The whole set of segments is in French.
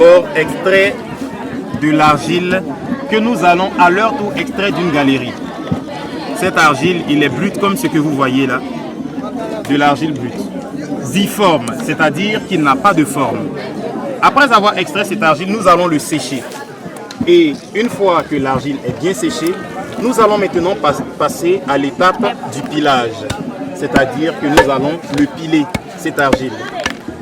d'abord extrait de l'argile que nous allons à leur tour extraire d'une galerie. Cette argile, il est brut comme ce que vous voyez là, de l'argile brute. Difforme, c'est-à-dire qu'il n'a pas de forme. Après avoir extrait cette argile, nous allons le sécher. Et une fois que l'argile est bien séchée, nous allons maintenant passer à l'étape du pilage. C'est-à-dire que nous allons le piler, cette argile.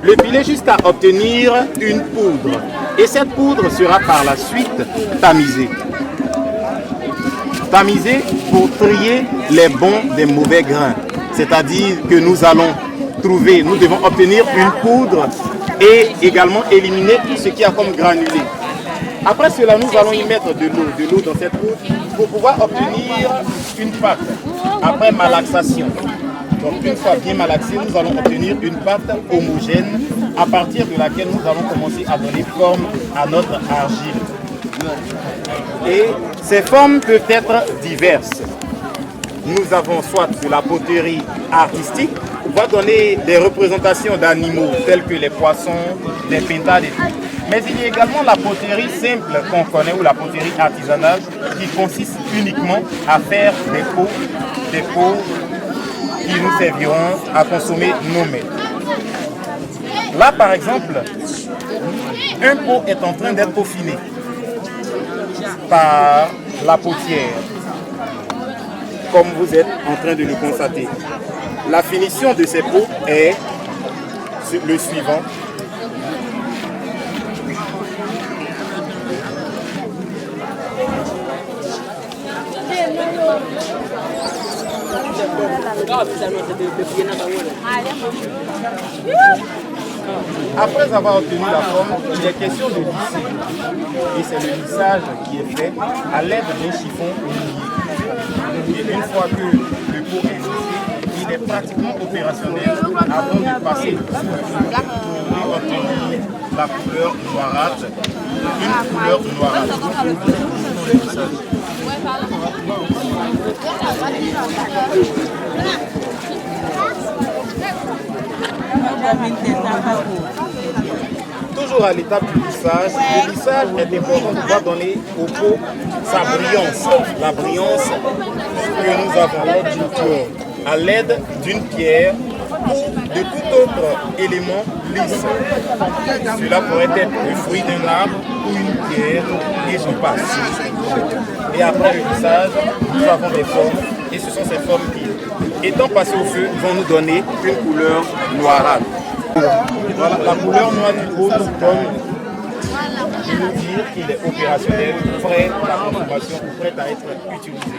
Le piler jusqu'à obtenir une poudre. Et cette poudre sera par la suite tamisée. Tamisée pour trier les bons des mauvais grains. C'est-à-dire que nous allons trouver, nous devons obtenir une poudre et également éliminer tout ce qui a comme granulé. Après cela, nous allons y mettre de l'eau dans cette poudre pour pouvoir obtenir une pâte après malaxation. Donc une fois bien malaxée, nous allons obtenir une pâte homogène à partir de laquelle nous allons commencer à donner forme à notre argile. Et ces formes peuvent être diverses. Nous avons soit de la poterie artistique, on va donner des représentations d'animaux tels que les poissons, les pintades et tout. Mais il y a également la poterie simple qu'on connaît ou la poterie artisanale qui consiste uniquement à faire des pots qui nous serviront à consommer nos mets. Là par exemple, un pot est en train d'être peaufiné par la potière, comme vous êtes en train de le constater. La finition de ces pots est le suivant. Après avoir obtenu la forme, il est question de lisser. Et c'est le lissage qui est fait à l'aide d'un chiffon lié. Et une fois que le pot est lissé, il est pratiquement opérationnel avant de passer sous le feu pour obtenir la couleur noirâtre. Une couleur noirâtre. Toujours à l'étape du lissage, le lissage est important de pouvoir donner au pot sa brillance, la brillance que nous avons à l'aide d'une pierre ou de tout autre élément lisse. Cela pourrait être le fruit d'un arbre ou une pierre et j'en passe. Et après le lissage, nous avons des formes et ce sont ces formes qui, étant passées au feu, vont nous donner une couleur noirâtre. Voilà, la couleur noire du pot nous donne de nous dire qu'il est opérationnel, prêt à la consommation ou prêt à être utilisé.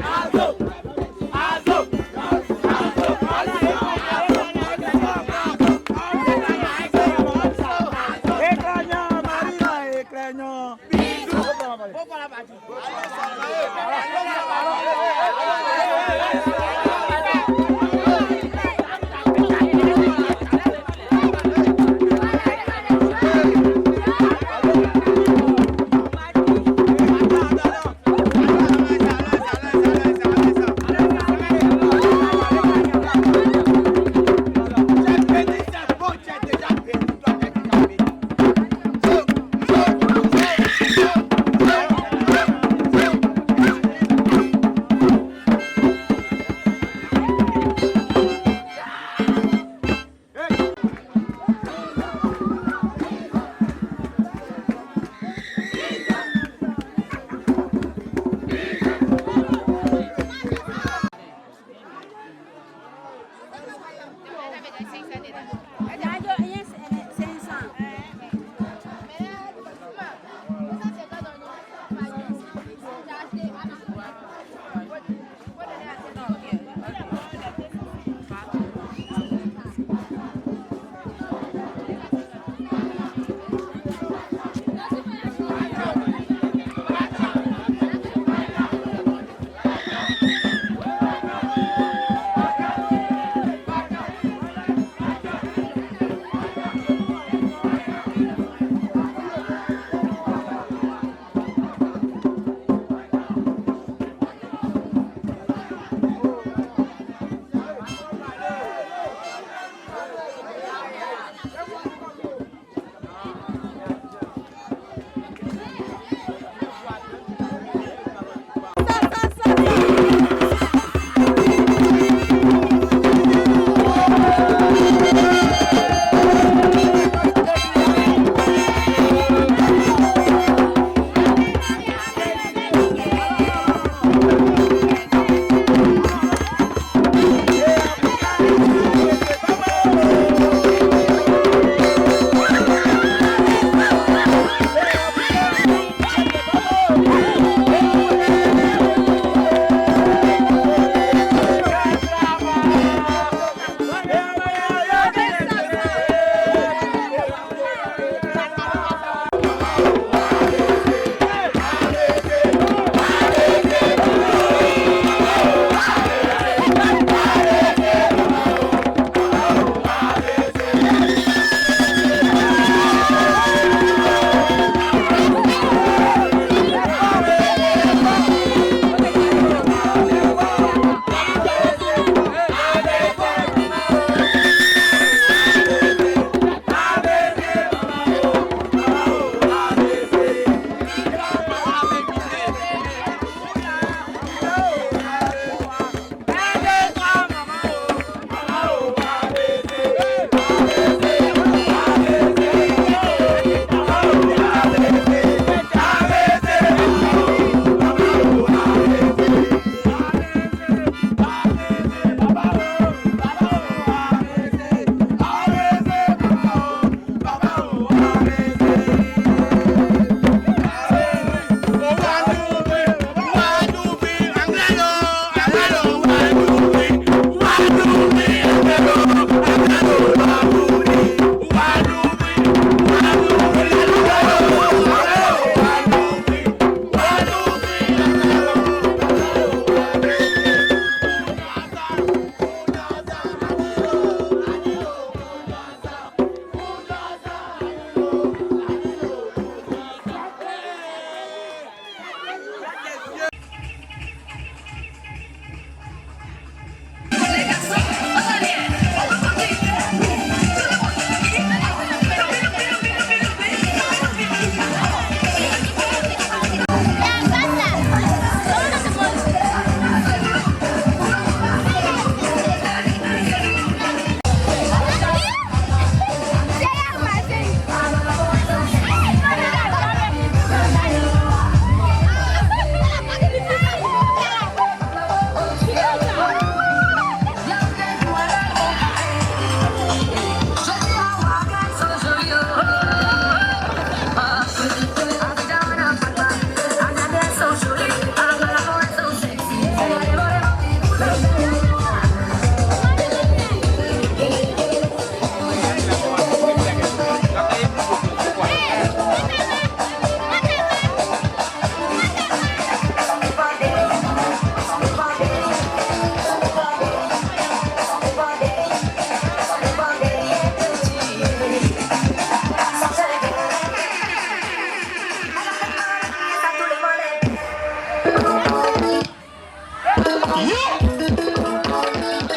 Azo!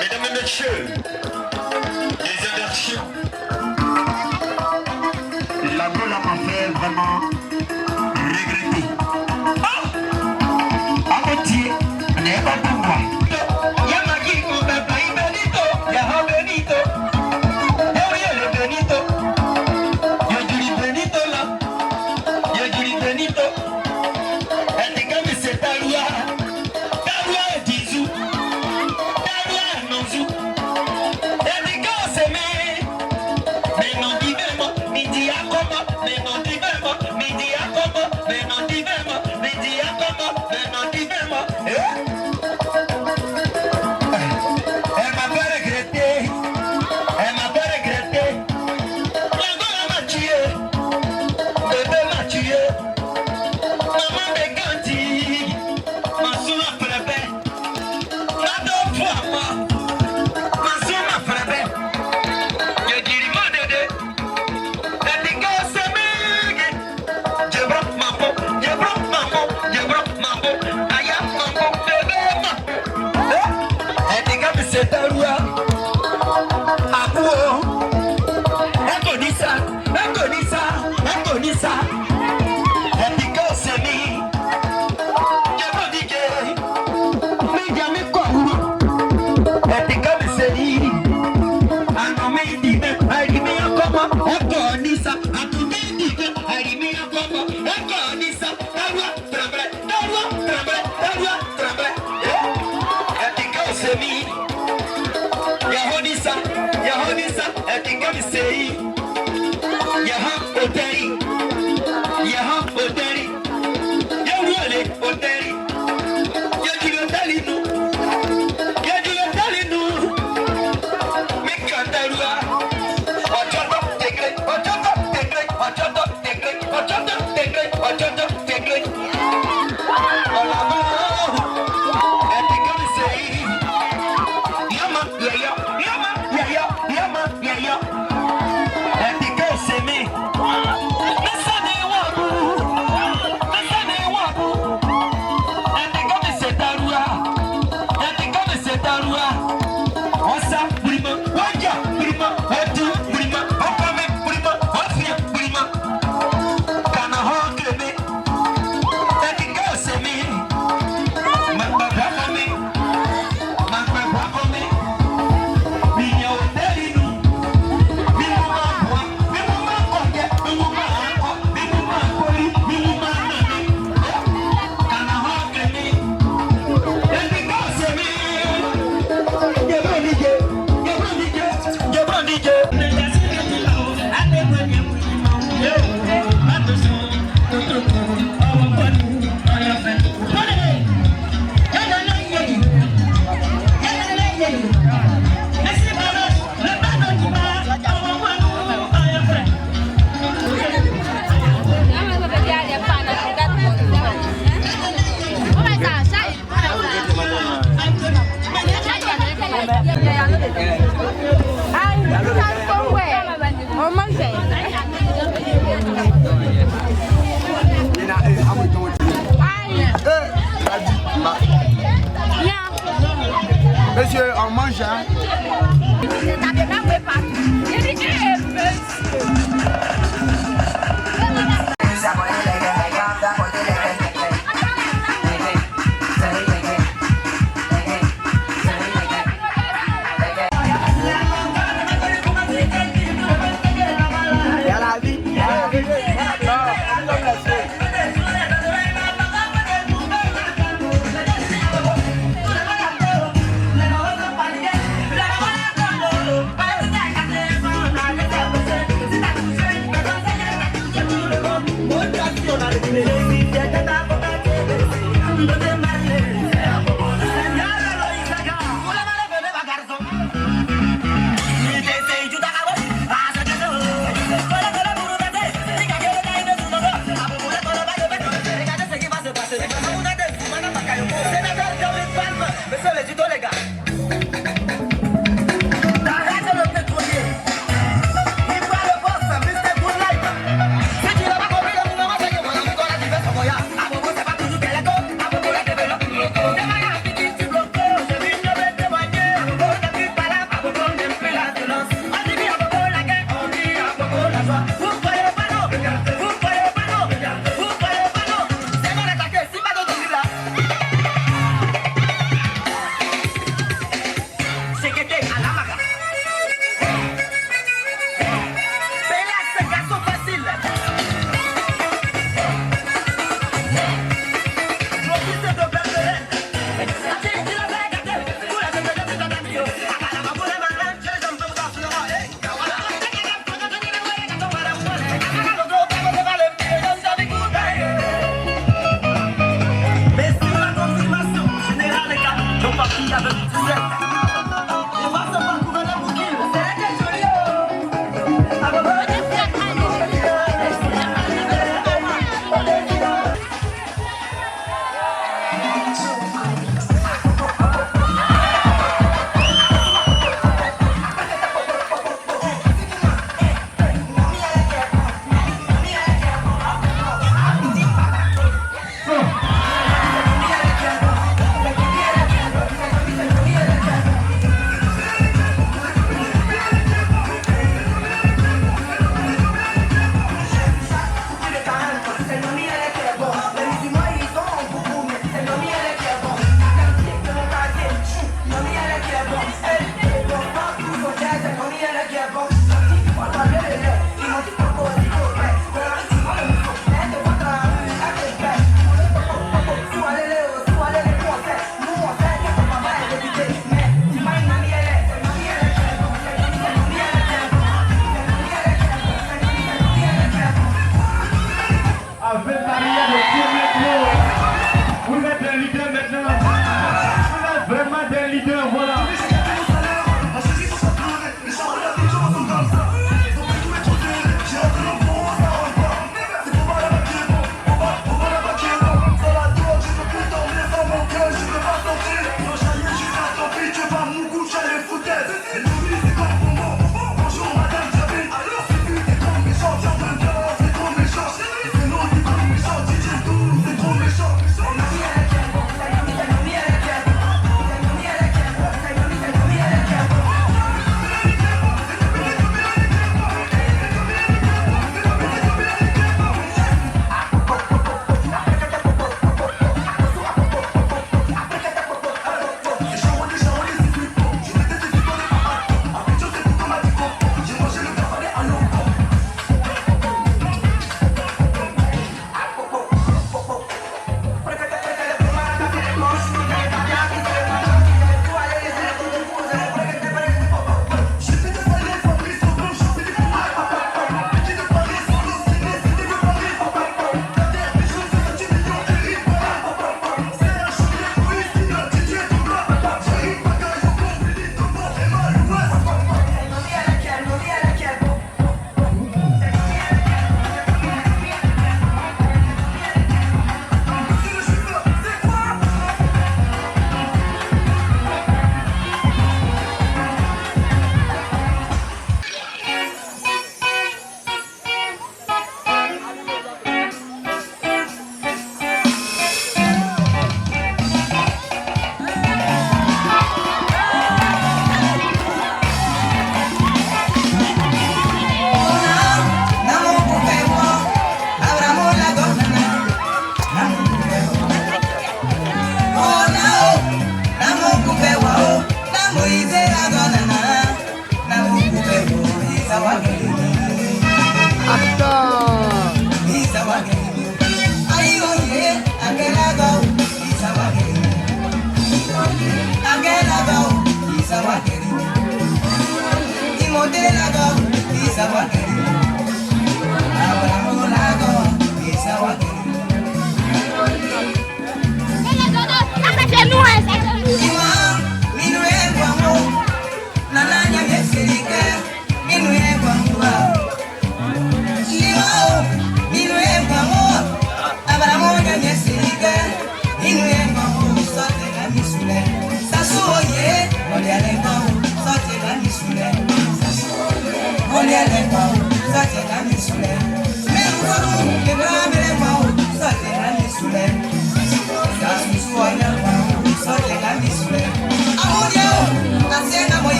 Mesdames et messieurs, les inversions. La gueule m'a fait vraiment regretter. Ah, Aboti, n'est pas pour moi. Yamaki, Benito, Yaha Benito. Y'a le Benito. Y'a du Benito là. Y'a du Benito. Elle est comme c'est Talia. Talia est Dizou. Talia est Nozou. Elle est comme c'est mais non divement, midi à comment, mais non divement, midi à comment, mais non divement, midi à comment, mais non divement. Elle m'a pas regretté, elle m'a pas regretté. La gueule m'a tué, bébé m'a tué. Maman m'a ganti, ma soeur m'a frappé. La deux fois moi, ma soeur m'a frappé. Je dis c'est un roi. Abou, Ekonisa. Et puis quand c'est mis, j'ai pas dit que, mais j'ai mis quoi. Et puis quand c'est dit, à non mais dit, arrivé à comment, Ekonisa, à tout dit, arrivé à comment, Ekonisa, ta roi, tremble. Et puis quand c'est mis, Yahodisa, et puis comme c'est dit, Yaha Oteri, Yahouale Oteri, Yadilo Talino, Mekatarua, Ochoto Tegre, Olama, et puis comme c'est dit, Yama, et puis quand c'est mis, Monsieur, on mange, hein?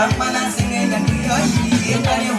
Pamana singing and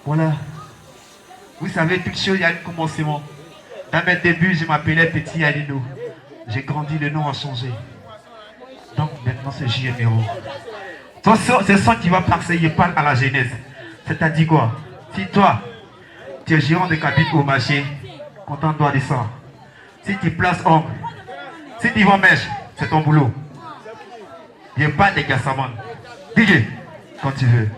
Voilà. Vous savez, toute chose, il y a un commencement. Dans mes débuts, je m'appelais Petit Alino. J'ai grandi, le nom a changé. Donc maintenant, c'est JMO. C'est ça qui va passer, il parle à la jeunesse. C'est-à-dire quoi? Si toi, tu es gérant de cabine au marché, contente-toi de ça. Si tu places homme, si tu vas mèche, c'est ton boulot. Il n'y a pas de gassaman. DJ, quand tu veux.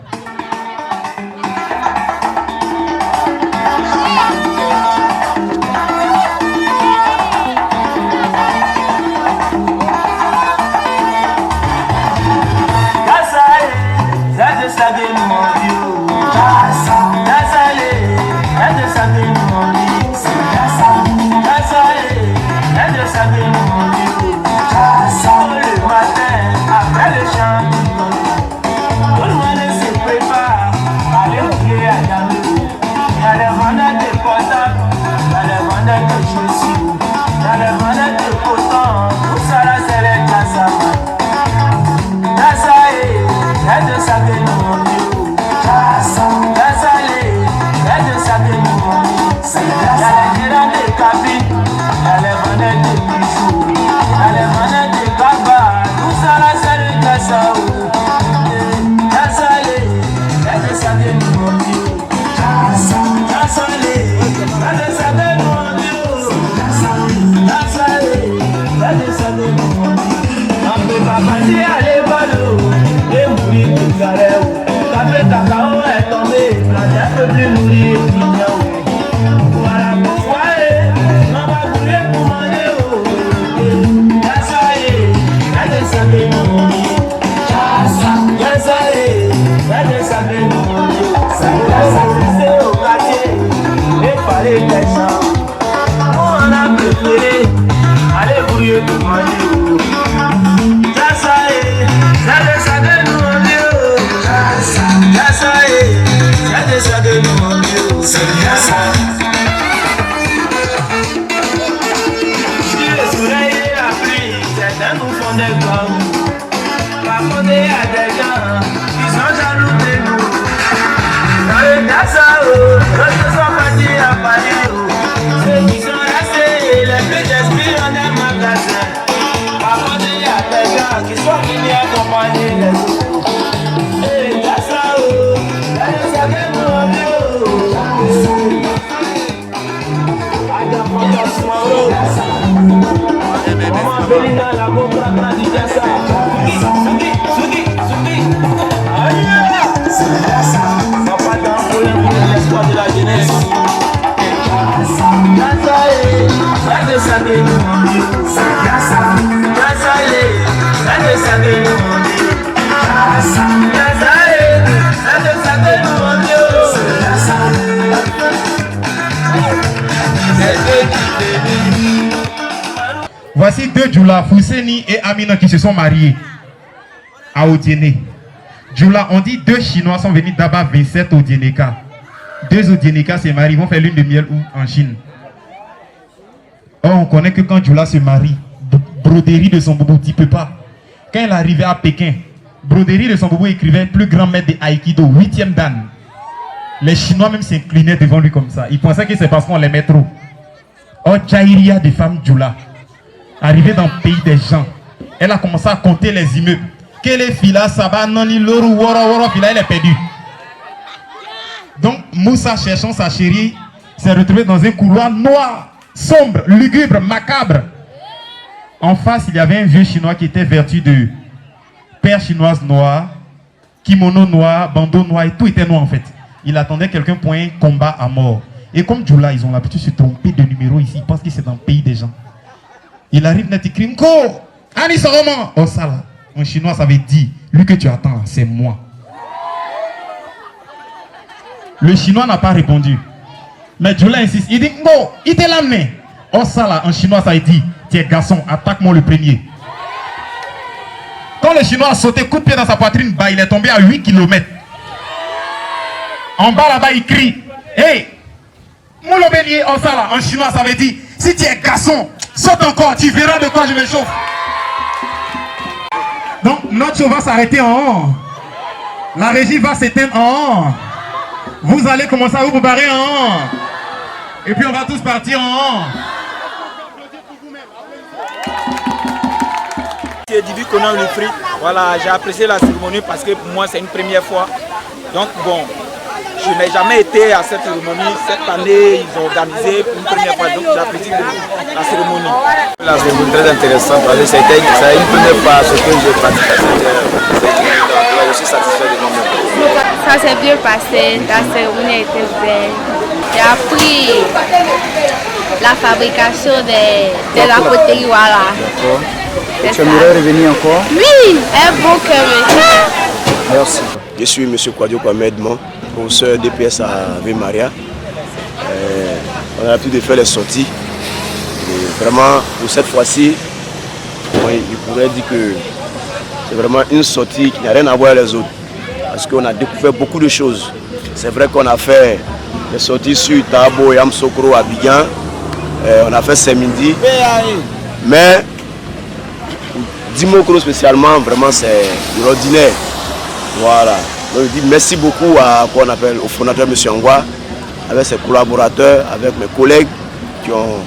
Allez, vous Qui soit qui vient accompagner les autres. Et là ça oh, là ça vient mon Dieu. Maman Belinda la cobra tradition ça. Sugi. Aïe. Papa dans pour l'espoir de la jeunesse. Voici deux Djoula, Fousseni et Amina qui se sont mariés à Odiéné. Djoula, on dit deux Chinois sont venus d'Aba 27 au Odiénéka. Deux Odiénéka se marient, vont faire lune de miel ou en Chine. Or, on connaît que quand Djoula se marie, broderie de son boubou, tu peux pas. Quand il arrivait à Pékin, broderie de son boubou écrivait plus grand maître de Aïkido, 8e dan. Les Chinois même s'inclinaient devant lui comme ça. Ils pensaient que c'est parce qu'on les met trop. Or, Tchaïria des femmes Djoula, arrivée dans le pays des gens, elle a commencé à compter les immeubles. Que les filas, Saba, Nani, Loru, Woro, Fila, elle est perdue. Donc, Moussa, cherchant sa chérie, s'est retrouvé dans un couloir noir, sombre, lugubre, macabre. En face, il y avait un vieux chinois qui était vêtu de paire chinoise noire, kimono noir, bandeau noir, et tout était noir en fait. Il attendait quelqu'un pour un combat à mort. Et comme Djoula, ils ont l'habitude de se tromper de numéro ici, ils pensent que c'est dans le pays des gens. Il arrive, net écrit, Ko, Ani Soroman. Oh ça là, en chinois, ça veut dire, lui que tu attends, c'est moi. Le chinois n'a pas répondu. Mais Djoula insiste, il dit, Ngo, il t'a l'amené. Oh ça là, en chinois, ça veut dire, tiens garçon, attaque-moi le premier. Quand le chinois a sauté, coup de pied dans sa poitrine, bah, il est tombé à 8 km. En bas là-bas, il crie, hey, Moulo Bélier, oh ça là, en chinois, ça veut dire, si tu es garçon, saute encore, tu verras de quoi je me chauffe. Donc, notre show va s'arrêter en haut. La régie va s'éteindre en haut. Vous allez commencer à vous barrer en haut. Et puis, on va tous partir en haut. C'est Dibu Konan Lufri. Voilà, j'ai apprécié la cérémonie parce que pour moi, c'est une première fois. Donc, bon, je n'ai jamais été à cette cérémonie. Cette année, ils ont organisé pour une première fois. Donc, j'apprécie la cérémonie. La cérémonie très intéressante parce que c'est une première fois ce que je pratique à cette cérémonie. Donc, je suis satisfait de moi-même. Ça s'est bien passé, la cérémonie était belle. J'ai appris la fabrication de la poterie. Voilà. Tu aimerais revenir encore? Oui, un beau cœur. Merci. Je suis M. Kouadio Kwamedman, professeur DPS à Ave Maria. On a l'habitude de faire les sorties. Et vraiment, pour cette fois-ci, je pourrais dire que c'est vraiment une sortie qui n'a rien à voir avec les autres. Parce qu'on a découvert beaucoup de choses. C'est vrai qu'on a fait des sorties sur Tabo et Amsokro à Abidjan. On a fait Semindi. Mais Dimokro spécialement, vraiment c'est l'ordinaire. Voilà. Donc je dis merci beaucoup au fondateur M. Angwa, avec ses collaborateurs, avec mes collègues qui ont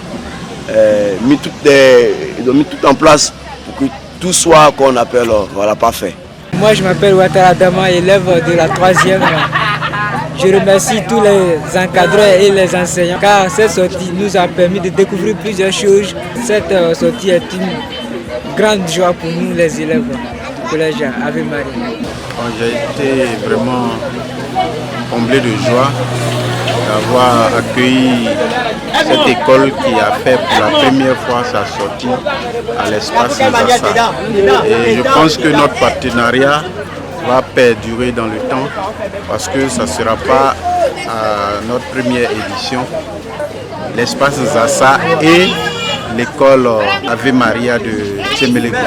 mis tout en place pour que tout soit qu'on appelle voilà, parfait. Moi je m'appelle Ouattara Dama, élève de la 3e. Je remercie tous les encadreurs et les enseignants car cette sortie nous a permis de découvrir plusieurs choses. Cette sortie est une grande joie pour nous les élèves du collège Ave Maria. J'ai été vraiment comblé de joie d'avoir accueilli cette école qui a fait pour la première fois sa sortie à l'espace Zassa. Et je pense que notre partenariat va perdurer dans le temps parce que ça ne sera pas à notre première édition. L'espace Zassa et l'école Ave Maria de Tchemelego.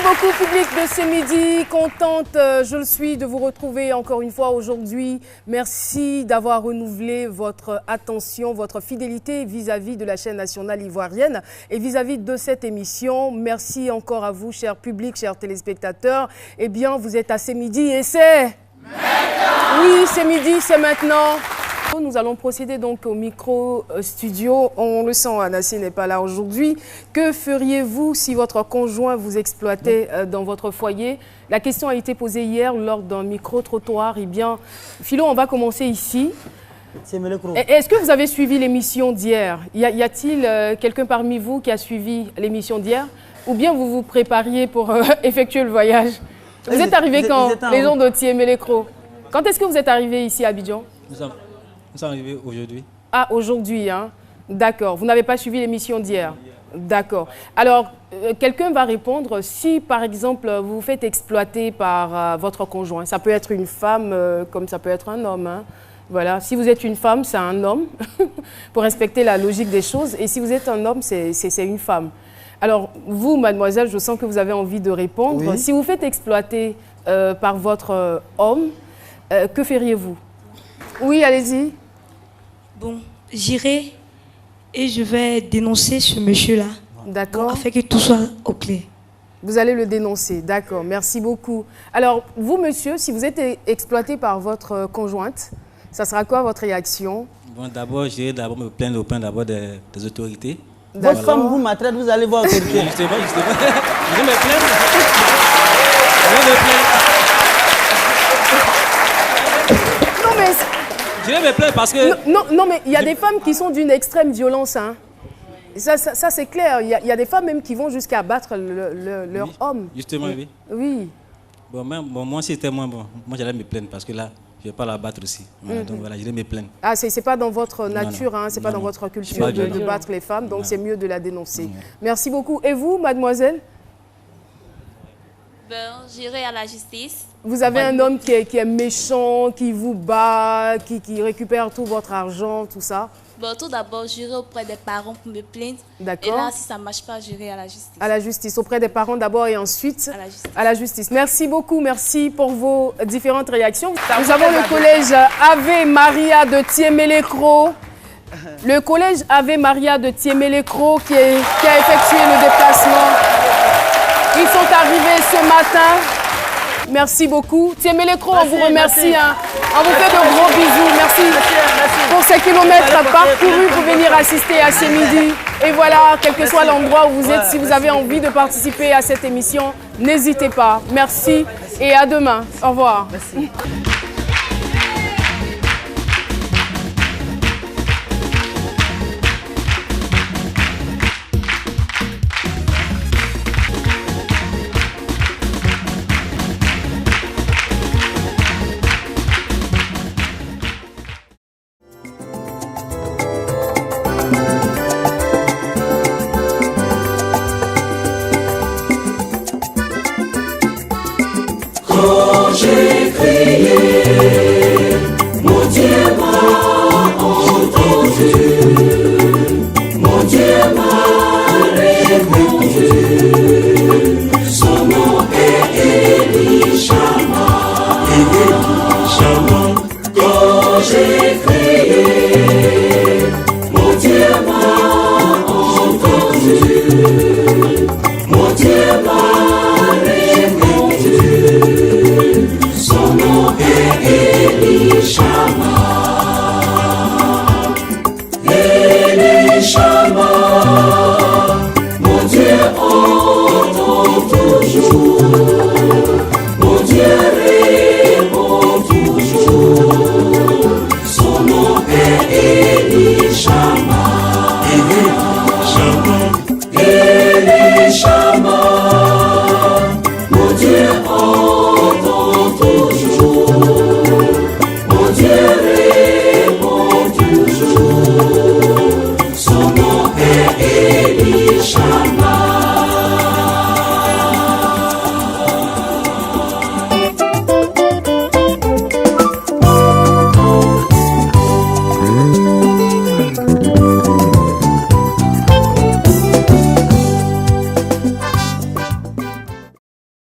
beaucoup, public de ce midi. Contente, je le suis, de vous retrouver encore une fois aujourd'hui. Merci d'avoir renouvelé votre attention, votre fidélité vis-à-vis de la chaîne nationale ivoirienne et vis-à-vis de cette émission. Merci encore à vous, cher public, chers téléspectateurs. Eh bien, vous êtes à ce midi et c'est... Maintenant. Oui, c'est midi, c'est maintenant. Nous allons procéder donc au micro-studio. On le sent, Anassi n'est pas là aujourd'hui. Que feriez-vous si votre conjoint vous exploitait dans votre foyer? La question a été posée hier lors d'un micro-trottoir. Eh bien, Philo, on va commencer ici. Est-ce que vous avez suivi l'émission d'hier? Y a-t-il quelqu'un parmi vous qui a suivi l'émission d'hier? Ou bien vous vous prépariez pour effectuer le voyage? Vous êtes arrivé quand? Les gens de Tiémélécro. Quand est-ce que vous êtes arrivé ici à Abidjan? Nous sommes arrivés aujourd'hui. Ah, aujourd'hui, hein? D'accord. Vous n'avez pas suivi l'émission d'hier? D'accord. Alors, quelqu'un va répondre si, par exemple, vous vous faites exploiter par votre conjoint. Ça peut être une femme comme ça peut être un homme, hein? Voilà. Si vous êtes une femme, c'est un homme, pour respecter la logique des choses. Et si vous êtes un homme, c'est une femme. Alors, vous, mademoiselle, je sens que vous avez envie de répondre. Oui. Si vous faites exploiter par votre homme, que feriez-vous? Oui, allez-y. Bon, j'irai et je vais dénoncer ce monsieur-là. D'accord. Afin que tout soit au clair. Vous allez le dénoncer, d'accord. Merci beaucoup. Alors, vous, monsieur, si vous êtes exploité par votre conjointe, ça sera quoi votre réaction? Bon, d'abord, j'irai d'abord me plaindre auprès d'abord des autorités. Votre femme vous maltraite, vous allez voir l'autorité. Justement. Je vais me plaindre. Je vais me plaindre. Je vais me plaindre parce que... Non, mais il y a des femmes qui sont d'une extrême violence. Hein. Ça c'est clair. Il y a des femmes même qui vont jusqu'à battre leur homme. Justement, oui. Oui. Bon, moi, si c'était moi, moi j'allais me plaindre parce que là, je ne vais pas la battre aussi. Voilà, donc voilà, je vais me plaindre. Ah, c'est pas dans votre nature, hein, c'est pas dans votre culture de battre les femmes, donc c'est mieux de la dénoncer. Merci beaucoup. Et vous, mademoiselle? Ben, j'irai à la justice. Vous avez un homme qui est méchant, qui vous bat, qui récupère tout votre argent, tout ça? Bon, tout d'abord, j'irai auprès des parents pour me plaindre. D'accord. Et là, si ça ne marche pas, j'irai à la justice. À la justice, auprès des parents d'abord et ensuite à la justice. Merci beaucoup, merci pour vos différentes réactions. Nous avons le collège Ave Maria de Tiémélécro. Le collège Ave Maria de Tiémélécro qui a effectué le déplacement. Ils sont arrivés ce matin. Merci beaucoup. Tiémélécro, on vous remercie. Hein. On vous fait de gros bisous. Merci pour ces kilomètres parcourus pour venir assister à ce midi. Et voilà, quel que soit l'endroit où vous êtes, si vous avez envie de participer à cette émission, n'hésitez pas. Merci et à demain. Au revoir. Merci.